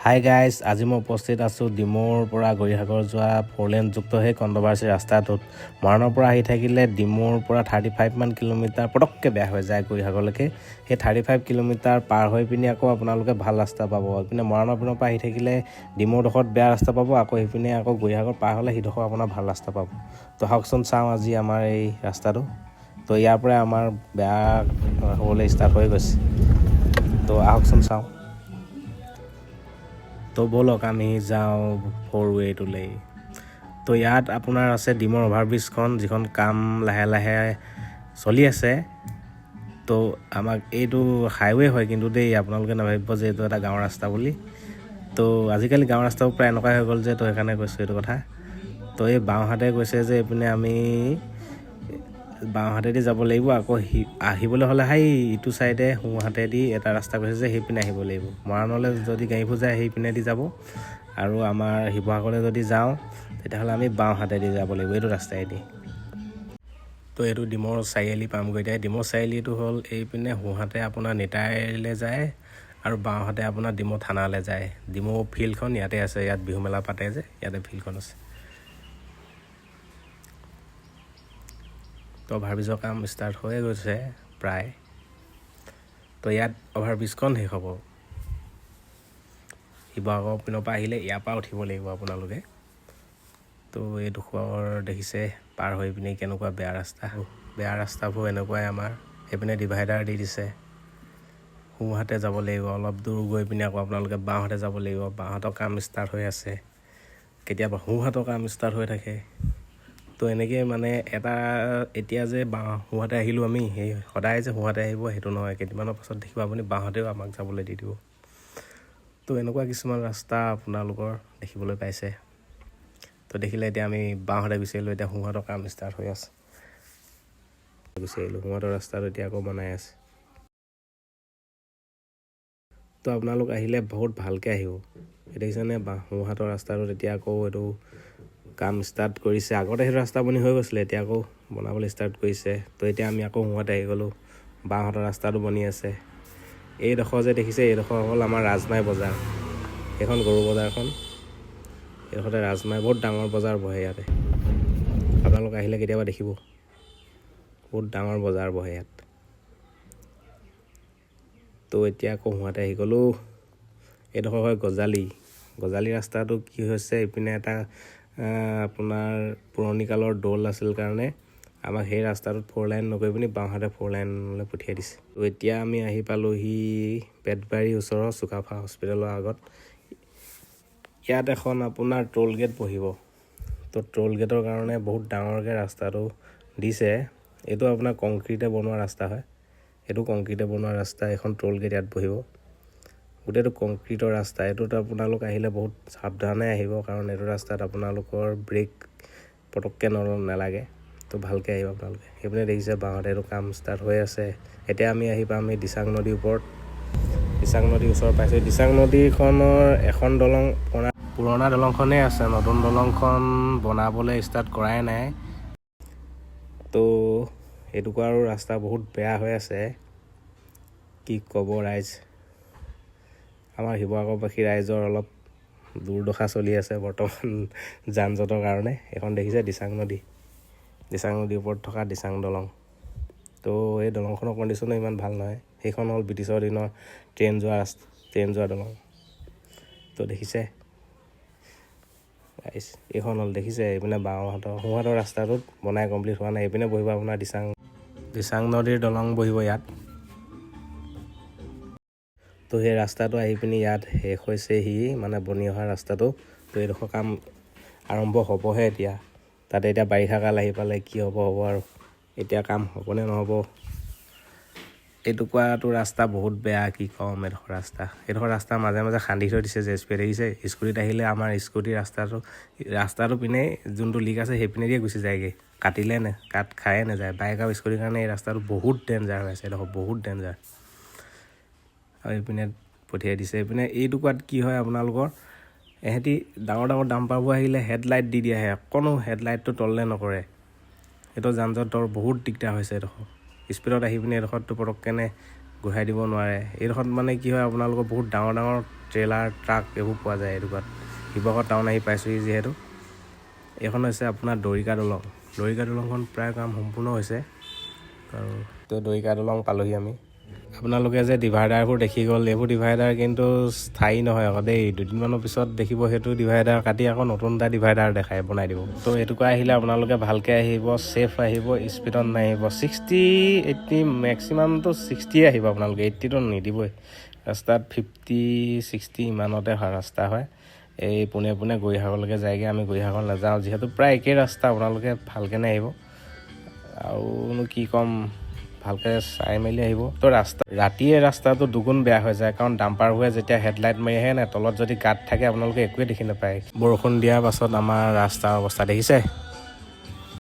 Hi guys, আজি মই উপস্থিত আছোঁ ডিমৌৰ পৰা গৌৰীসাগৰ যোৱা 4 লেনযুক্ত সেই কণ্ট্ৰভাৰ্চি ৰাস্তাটোত। মৰাণৰ পৰা আহি থাকিলে ডিমৌৰ পৰা 35 কিলোমিটাৰ পটককৈ বেয়া হৈ যায় গৌৰীসাগৰলৈকে। সেই 35 কিলোমিটাৰ পাৰ হৈ পিনি আকৌ আপোনালোকে ভাল ৰাস্তা পাব। এইপিনে মৰাণৰ পিনৰ পৰা আহি থাকিলে ডিমৌৰডোখৰত বেয়া ৰাস্তা পাব, আকৌ সেইপিনে আকৌ গৌৰীসাগৰ পাৰ হ'লে সিডোখৰ আপোনাৰ ভাল ৰাস্তা পাব। তো আহকচোন চাওঁ আজি আমাৰ এই ৰাস্তাটো। তো ইয়াৰ পৰাই আমাৰ বেয়া হ'বলৈ ষ্টাৰ্ট হৈ গৈছে। তো আহকচোন চাওঁ। তো ব'লক আমি যাওঁ 4 ৱেটোলৈ। তো ইয়াত আপোনাৰ আছে ডিমৌৰ অভাৰব্ৰিজখন, যিখন কাম লাহে লাহে চলি আছে। তো আমাক এইটো হাইৱে হয় কিন্তু দেই, আপোনালোকে নাভাবিব যে এইটো এটা গাঁৱৰ ৰাস্তা বুলি। তো আজিকালি গাঁৱৰ ৰাস্তাবোৰ প্ৰায় এনেকুৱাই হৈ গ'ল যে, তো সেইকাৰণে কৈছোঁ এইটো কথা। তো এই বাওঁহাতে কৈছে যে এইপিনে আমি বাওঁহাতেদি যাব লাগিব, আকৌ আহিবলৈ হ'লে সেই ইটো ছাইডে সোঁহাতেদি এটা ৰাস্তা কৈছে যে সেইপিনে আহিব লাগিব। মৰাণলৈ যদি গাড়ীবোৰ যায় সেইপিনেদি যাব, আৰু আমাৰ শিৱসাগৰলৈ যদি যাওঁ তেতিয়াহ'লে আমি বাওঁহাতেদি যাব লাগিব এইটো ৰাস্তাইদি। তো এইটো ডিমৌৰ চাৰিআলি পামগৈ। এতিয়া ডিমৌৰ চাৰিআলিটো হ'ল এইপিনে সোঁহাতে আপোনাৰ নেতাইলৈ যায়, আৰু বাওঁহাতে আপোনাৰ ডিমৌ থানালৈ যায়। ডিমৌ ফিল্ডখন ইয়াতে আছে, ইয়াত বিহু মেলা পাতে যে ইয়াতে ফিল্ডখন আছে। তো অভাৰব্ৰিজৰ কাম ষ্টাৰ্ট হৈয়ে গৈছে প্ৰায়। তো ইয়াত অভাৰব্ৰিজখন শেষ হ'ব। শিৱসাগৰ পিনৰ পৰা আহিলে ইয়াৰ পৰা উঠিব লাগিব আপোনালোকে। তো এইডোখৰ দেখিছে পাৰ হৈ পিনি কেনেকুৱা বেয়া ৰাস্তা। বেয়া ৰাস্তাবোৰ এনেকুৱাই আমাৰ। সেইপিনে ডিভাইডাৰ দি দিছে, সোঁহাতে যাব লাগিব, অলপ দূৰ গৈ পিনি আকৌ আপোনালোকে বাওঁহাতে যাব লাগিব। বাওঁহাতৰ কাম ষ্টাৰ্ট হৈ আছে, কেতিয়াবা সোঁহাতৰ কাম ষ্টাৰ্ট হৈ থাকে। তো এনেকৈ মানে এটা এতিয়া যে সোঁহাতে আহিলোঁ আমি, সেই সদায় যে সোঁহাতে আহিব সেইটো নহয়। কেইদিনমানৰ পাছত দেখিব আপুনি বাওঁহাতেও আমাক যাবলৈ দি দিব। তো এনেকুৱা কিছুমান ৰাস্তা আপোনালোকৰ দেখিবলৈ পাইছে। তো দেখিলে এতিয়া আমি বাওঁহাতে গুচি আহিলোঁ, এতিয়া সোঁহাতৰ কাম ষ্টাৰ্ট হৈ আছে। গুচি আহিলোঁ, সোঁহাতৰ ৰাস্তাটো এতিয়া আকৌ বনাই আছে। তো আপোনালোক আহিলে বহুত ভালকৈ আহিব। দেখিছেনে সোঁহাতৰ ৰাস্তাটোত এতিয়া আকৌ এইটো কাম ষ্টাৰ্ট কৰিছে। আগতে সেইটো ৰাস্তা বনি হৈ গৈছিলে, এতিয়া আকৌ বনাবলৈ ষ্টাৰ্ট কৰিছে। তো এতিয়া আমি আকৌ সোঁহাতে আহি গ'লোঁ, বাওঁহাতৰ ৰাস্তাটো বনি আছে। এইডোখৰ যে দেখিছে, এইডোখৰ হ'ল আমাৰ ৰাজমাই বজাৰ। এইখন গৰু বজাৰখন, এইডোখৰতে ৰাজমাই বহুত ডাঙৰ বজাৰ বহে ইয়াতে। আপোনালোক আহিলে কেতিয়াবা দেখিব, বহুত ডাঙৰ বজাৰ বহে ইয়াত। তো এতিয়া আকৌ সোঁহাতে আহি গ'লোঁ। এইডোখৰ হয় গজালি ৰাস্তাটো। কি হৈছে, এইপিনে এটা আপোনাৰ পুৰণি কালৰ দৌল আছিল কাৰণে আমাক সেই ৰাস্তাটোত 4 লাইন নকৰি পিনি বাওঁহাতে 4 লাইনলৈ পঠিয়াই দিছে। তো এতিয়া আমি আহি পালোঁহি পেটবাৰীৰ ওচৰৰ চুকাফা হস্পিটেলৰ আগত। ইয়াত এখন আপোনাৰ টোল গেট বহিব। তো টোল গেটৰ কাৰণে বহুত ডাঙৰকৈ ৰাস্তাটো দিছে। এইটো আপোনাৰ কংক্ৰিটে বনোৱা ৰাস্তা হয়, এইটো কংক্ৰিটে বনোৱা ৰাস্তা। এখন টোল গেট ইয়াত বহিব, গোটেইটো কংক্ৰিটৰ ৰাস্তা। এইটোত আপোনালোক আহিলে বহুত সাৱধানে আহিব, কাৰণ এইটো ৰাস্তাত আপোনালোকৰ ব্ৰেক পটককৈ নালাগে। তো ভালকৈ আহিব আপোনালোকে। সেইপিনে দেখিছে বাওঁহাতে এইটো কাম ষ্টাৰ্ট হৈ আছে। এতিয়া আমি আহি পাম এই দিচাং নদীৰ ওপৰত। দিচাং নদীৰ ওচৰ পাইছোঁ। দিচাং নদীখনৰ এখন দলং পুৰণা দলংখনেই আছে, নতুন দলংখন বনাবলৈ ষ্টাৰ্ট কৰাই নাই। তো এইটুকুৰা আৰু ৰাস্তা বহুত বেয়া হৈ আছে, কি ক'ব ৰাইজ। আমাৰ শিৱসাগৰবাসী ৰাইজৰ অলপ দুৰ্দশা চলি আছে বৰ্তমান যান জঁটৰ কাৰণে। এখন দেখিছে দিচাং নদীৰ ওপৰত থকা দিচাং দলং। তো এই দলংখনৰ কণ্ডিশ্যনো ইমান ভাল নহয়। সেইখন হ'ল ব্ৰিটিছৰ দিনৰ ট্ৰেইন যোৱা দলং। তো দেখিছে ৰাইজ, এইখন হ'ল দেখিছে। এইপিনে সোঁহাতৰ ৰাস্তাটোত বনাই কমপ্লিট হোৱা নাই। এইপিনে বহিব আপোনাৰ দিচাং নদীৰ দলং বহিব ইয়াত। তো সেই ৰাস্তাটো আহি পিনি ইয়াত শেষ হৈছেহি, মানে বনি অহা ৰাস্তাটো। তো এইডোখৰ কাম আৰম্ভ হ'বহে এতিয়া। তাতে এতিয়া বাৰিষা কাল আহি পালে, কি হ'ব আৰু এতিয়া কাম হ'বনে নহ'ব। এইটুকুৰাটো ৰাস্তা বহুত বেয়া, কি ক'ম। এইডোখৰ ৰাস্তা মাজে মাজে খান্দি থৈ দিছে যে স্পীড আহিছে। স্কুটিত আহিলে আমাৰ স্কুটিৰ ৰাস্তাটো পিনে যোনটো লিক আছে সেইপিনে দিয়ে গুচি যায়গৈ, কাট খায়ে নাযায়। বাইক আৰু স্কুটিৰ কাৰণে এই ৰাস্তাটো বহুত ডেঞ্জাৰ হৈ আছে, এইডোখৰ বহুত ডেঞ্জাৰ। আৰু এইপিনে পঠিয়াই দিছে। এইপিনে এইটুকুৰাত কি হয়, আপোনালোকৰ এহেঁতি ডাঙৰ ডাম্পাৰবোৰ আহিলে হেডলাইট দি আহে, অকণো হেডলাইটটো তললৈ নকৰে। এইটো যান জঁটৰ বহুত দিগদাৰ হৈছে। এইডোখৰ স্পীডত আহি পিনি এইডোখৰতো পটককেনে ঘূৰাই দিব নোৱাৰে। এইডোখৰত মানে কি হয় আপোনালোকৰ বহুত ডাঙৰ ডাঙৰ ট্ৰেইলাৰ ট্ৰাক এইবোৰ পোৱা যায় এইডোখৰত। শিৱসাগৰ টাউন আহি পাইছোঁহি যিহেতু। এইখন হৈছে আপোনাৰ দৰিকা দলং। দৰিকা দলংখন প্ৰায় কাম সম্পূৰ্ণ হৈছে আৰু তো দৰিকা দলং পালোঁহি আমি। আপোনালোকে যে ডিভাইডাৰবোৰ দেখি গ'ল, এইবোৰ ডিভাইডাৰ কিন্তু স্থায়ী নহয় আকৌ দেই। দুদিনমানৰ পিছত দেখিব সেইটো ডিভাইডাৰ কাটি আকৌ নতুন এটা ডিভাইডাৰ বনাই দিব। তো এইটোকে আহিলে আপোনালোকে ভালকৈ আহিব, ছেফ আহিব, স্পীডত নাহিব। 60, 80 মেক্সিমামটো 60 আহিব আপোনালোকে, 80টো নিদিবই। ৰাস্তাত 50, 60 ইমানতে হয় ৰাস্তা হয়। এই পোনে গৌৰীসাগৰলৈকে যায়গৈ, আমি গৌৰীসাগৰ নাযাওঁ যিহেতু প্ৰায় একেই ৰাস্তা। আপোনালোকে ভালকৈ আহিব আৰুনো কি ক'ম, ভালকৈ চাই মেলি আহিব। তো ৰাতিয়ে ৰাস্তাটো দুগুণ বেয়া হৈ যায়, কাৰণ ডাম্পাৰবোৰে যেতিয়া হেডলাইট মাৰি আহে নাই, তলত যদি গাঁত থাকে আপোনালোকে একোৱে দেখি নাপায়। বৰষুণ দিয়াৰ পাছত আমাৰ ৰাস্তাৰ অৱস্থা দেখিছে।